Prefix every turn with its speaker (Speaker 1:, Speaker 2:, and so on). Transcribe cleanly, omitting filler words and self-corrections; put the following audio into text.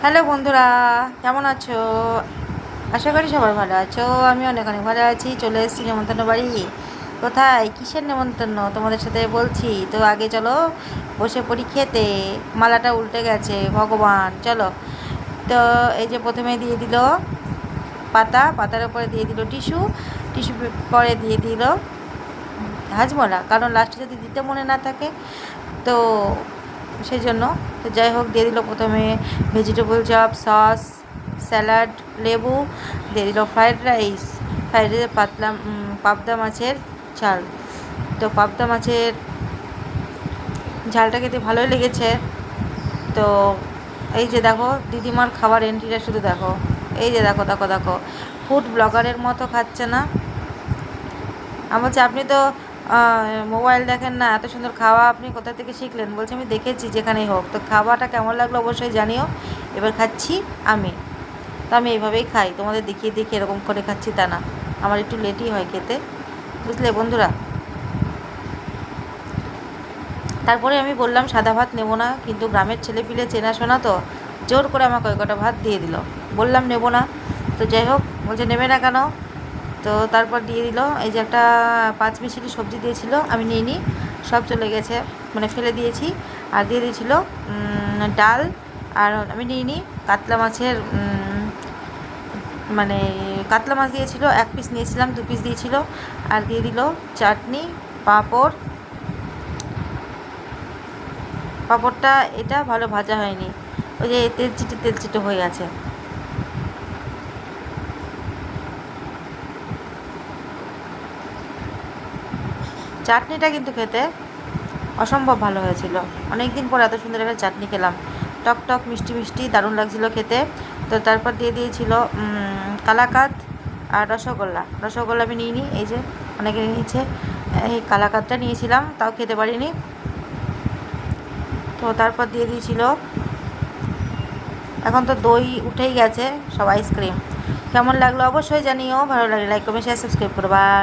Speaker 1: Hello বন্ধুরা, কেমন আছো? আশা করি সবাই ভালো আছো। আমি অনেক অনেক ভালো আছি। চলে এসেছি নেমন্তন্ন বাড়ি। কোথায়, কিসের নেমন্তন্ন তোমাদের সাথে বলছি তো। আগে চলো বসে পড়ি খেতে। মালাটা উল্টে গেছে, ভগবান। চলো। তো এই যে প্রথমে দিয়ে দিল পাতার উপরে দিয়ে দিল টিস্যু, টিস্যু পরে দিয়ে দিল হাজমোলা, কারণ লাস্টে যদি দিতে মনে না থাকে তো সেই জন্য। তো যাই হোক, দিয়ে দিল প্রথমে ভেজিটেবল চপ, সস, স্যালাড, লেবু, দিয়ে দিল ফ্রাইড রাইস। ফ্রাইড রাইসে পাবদা মাছের ঝাল। তো পাবদা মাছের ঝালটা খেতে ভালোই লেগেছে। তো এই যে দেখো দিদিমার খাবার এন্ট্রিটা শুধু দেখো। এই যে দেখো দেখো দেখো, ফুড ব্লগারের মতো খাচ্ছে না? আমি বলছি, আপনি তো মোবাইল দেখেন না, এত সুন্দর খাওয়া আপনি কোথা থেকে শিখলেন? বলছে, আমি দেখেছি যেখানেই হোক। তো খাওয়াটা কেমন লাগলো অবশ্যই জানিও। এবার খাচ্ছি আমি। তো আমি এইভাবেই খাই, তোমাদের দেখিয়ে দেখিয়ে এরকম করে খাচ্ছি তা না। আমার একটু লেটই হয় খেতে, বুঝলে বন্ধুরা। তারপরে আমি বললাম সাদা ভাত নেবো না, কিন্তু গ্রামের ছেলেপিলে চেনাশোনা তো জোর করে আমাকে কয়কটা ভাত দিয়ে দিল। বললাম নেবো না, তো যাই হোক বলছে নেবে না কেন? তো তারপর দিয়ে দিল এই যে একটা পাঁচমিশালি সবজি দিয়েছিল, আমি নিইনি, সব চলে গেছে, মানে ফেলে দিয়েছি। আর দিয়ে দিয়েছিল ডাল। আর আমি নিইনি কাতলা মাছের, মানে কাতলা মাছ দিয়েছিল, এক পিস নিয়েছিলাম, 2 পিস দিয়েছিল। আর দিয়ে দিল চাটনি, পাঁপড়। পাঁপড়টা এটা ভালো ভাজা হয়নি, ওই যে তেলচিটে হয়ে আছে। চাটনিটা কিন্তু খেতে অসম্ভব ভালো হয়েছিল। অনেক দিন পর এত সুন্দর একটা চাটনি খেলাম, টক টক মিষ্টি মিষ্টি, দারুণ লাগছিলো খেতে। তো তারপর দিয়ে দিয়েছিল কালাকাঁদ আর রসগোল্লা। রসগোল্লা আমি নিইনি, এই যে অনেকে নিয়েছে। এই কালাকাঁদটা নিয়েছিলাম, তাও খেতে পারিনি। তো তারপর দিয়ে দিয়েছিল, এখন তো দই উঠেই গেছে, সব আইসক্রিম। কেমন লাগলো অবশ্যই জানিও। ভালো লাগলে লাইক কমেন্ট শেয়ার সাবস্ক্রাইব করো। বাই।